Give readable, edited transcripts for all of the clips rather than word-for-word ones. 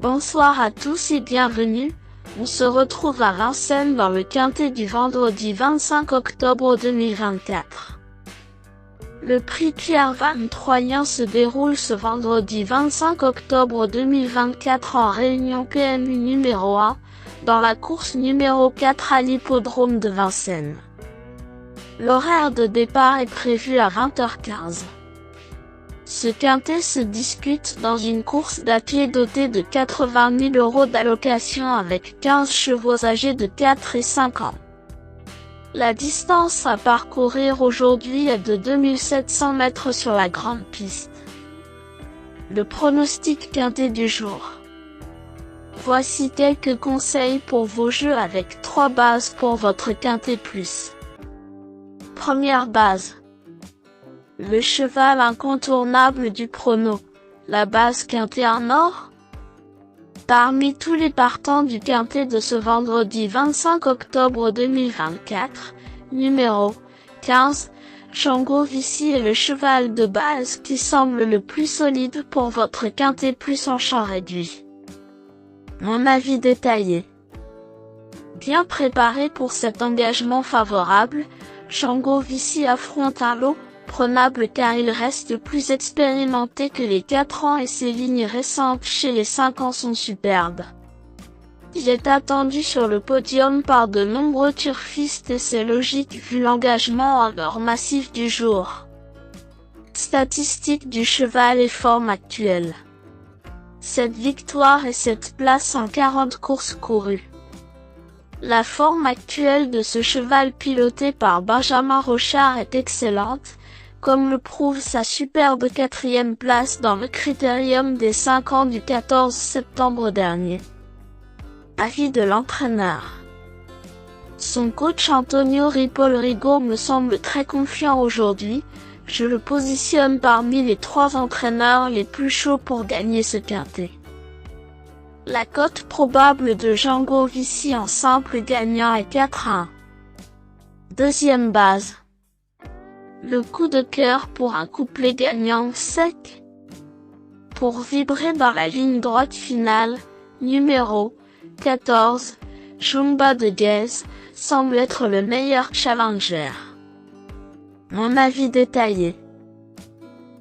Bonsoir à tous et bienvenue. On se retrouve à Vincennes dans le quintet du vendredi 25 octobre 2024. Le prix Pierre-Van Troyen se déroule ce vendredi 25 octobre 2024 en réunion PMU numéro 1, dans la course numéro 4 à l'hippodrome de Vincennes. L'horaire de départ est prévu à 20h15. Ce quintet se dispute dans une course d'attelé dotée de 80 000 € d'allocation avec 15 chevaux âgés de 4 et 5 ans. La distance à parcourir aujourd'hui est de 2700 mètres sur la grande piste. Le pronostic quintet du jour. Voici quelques conseils pour vos jeux avec 3 bases pour votre quintet plus. Première base. Le cheval incontournable du prono, la base quintet en or. Parmi tous les partants du quintet de ce vendredi 25 octobre 2024, numéro 15, Django Vici est le cheval de base qui semble le plus solide pour votre quintet plus en champ réduit. Mon avis détaillé. Bien préparé pour cet engagement favorable, Django Vici affronte un lot prenable car il reste plus expérimenté que les 4 ans et ses lignes récentes chez les 5 ans sont superbes. Il est attendu sur le podium par de nombreux turfistes et c'est logique vu l'engagement en or massif du jour. Statistiques du cheval et forme actuelle. 7 victoires et 7 places en 40 courses courues. La forme actuelle de ce cheval piloté par Benjamin Rochard est excellente, comme le prouve sa superbe 4e place dans le critérium des 5 ans du 14 septembre dernier. Avis de l'entraîneur. Son coach Antonio Ripoll-Rigaud me semble très confiant aujourd'hui, je le positionne parmi les 3 entraîneurs les plus chauds pour gagner ce quintet. La cote probable de Django Vici en simple gagnant est 4-1. Deuxième base. Le coup de cœur pour un couplet gagnant sec. Pour vibrer dans la ligne droite finale, numéro 14, Chumba de Guez, semble être le meilleur challenger. Mon avis détaillé.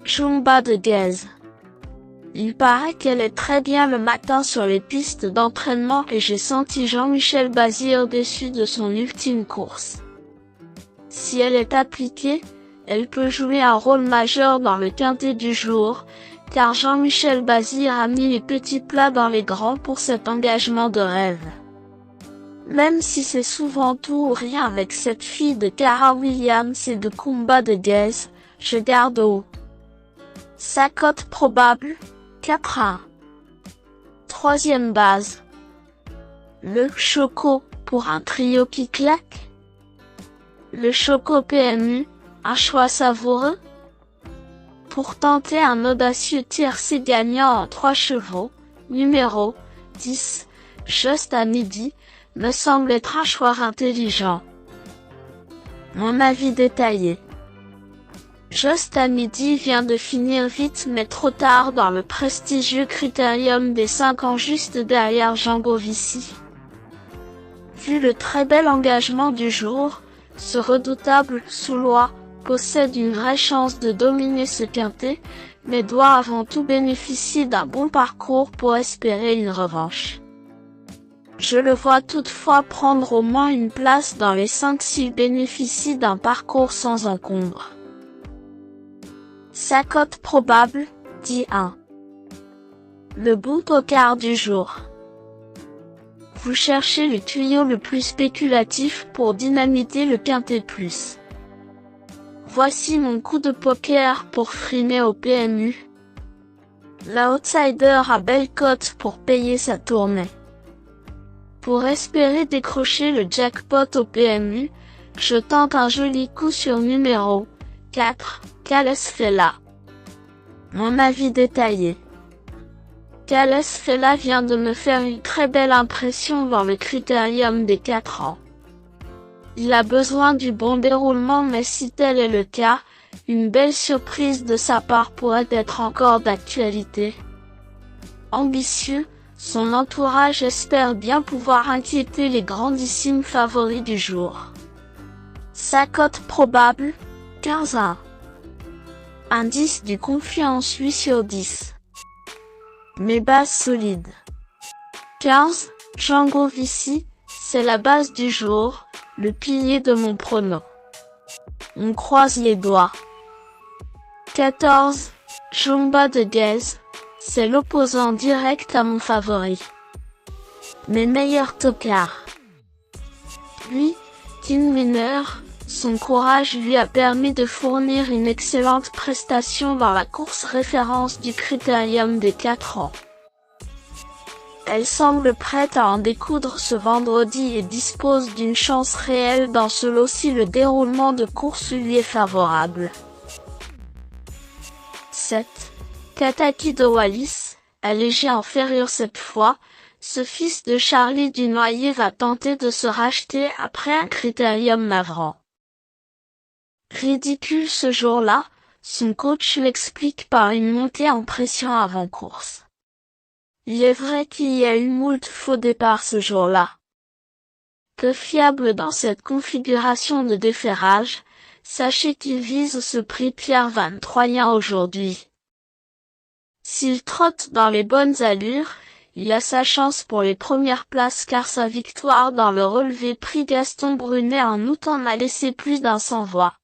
Chumba de Guez. Il paraît qu'elle est très bien le matin sur les pistes d'entraînement et j'ai senti Jean-Michel Bazir au-dessus de son ultime course. Si elle est appliquée, elle peut jouer un rôle majeur dans le quintet du jour, car Jean-Michel Bazir a mis les petits plats dans les grands pour cet engagement de rêve. Même si c'est souvent tout ou rien avec cette fille de Cara Williams et de Chumba de Guez, je garde haut. Sa cote probable, 4-1. Troisième base. Le Choco, pour un trio qui claque. Le Choco PMU, un choix savoureux. Pour tenter un audacieux tiercé gagnant en 3 chevaux, numéro 10, Just à midi, me semble être un choix intelligent. Mon avis détaillé. Just à midi vient de finir vite mais trop tard dans le prestigieux critérium des 5 ans juste derrière Django Vici. Vu le très bel engagement du jour, ce redoutable Soulois possède une vraie chance de dominer ce quintet, mais doit avant tout bénéficier d'un bon parcours pour espérer une revanche. Je le vois toutefois prendre au moins une place dans les 5 s'il bénéficie d'un parcours sans encombre. Sa cote probable, 10-1. Le bon poker du jour. Vous cherchez le tuyau le plus spéculatif pour dynamiter le quintet plus. Voici mon coup de poker pour frimer au PMU. L'outsider a belle cote pour payer sa tournée. Pour espérer décrocher le jackpot au PMU, je tente un joli coup sur numéro 4, Calesfella. Mon avis détaillé. Calesfella vient de me faire une très belle impression dans le critérium des 4 ans. Il a besoin du bon déroulement mais si tel est le cas, une belle surprise de sa part pourrait être encore d'actualité. Ambitieux, Son entourage espère bien pouvoir inquiéter les grandissimes favoris du jour. Sa cote probable, 15-1. Indice du confiance 8 sur 10. Mes bases solides. 15. Django Vici, c'est la base du jour, le pilier de mon prono. On croise les doigts. 14. Jumba de Guez, c'est l'opposant direct à mon favori. Mes meilleurs tocards. Lui, Team Winner, son courage lui a permis de fournir une excellente prestation dans la course référence du Critérium des 4 ans. Elle semble prête à en découdre ce vendredi et dispose d'une chance réelle dans ce lot si le déroulement de course lui est favorable. 7. Kataki de Wallis, allégé en ferrure cette fois, ce fils de Charlie du Noyer va tenter de se racheter après un critérium navrant. Ridicule ce jour-là, son coach l'explique par une montée en pression avant course. Il est vrai qu'il y a eu moult faux départs ce jour-là. Peu fiable dans cette configuration de déferrage, sachez qu'il vise ce prix Pierre Van Troyen aujourd'hui. S'il trotte dans les bonnes allures, il a sa chance pour les premières places car sa victoire dans le relevé prix Gaston Brunet en août en a laissé plus d'un sans voix.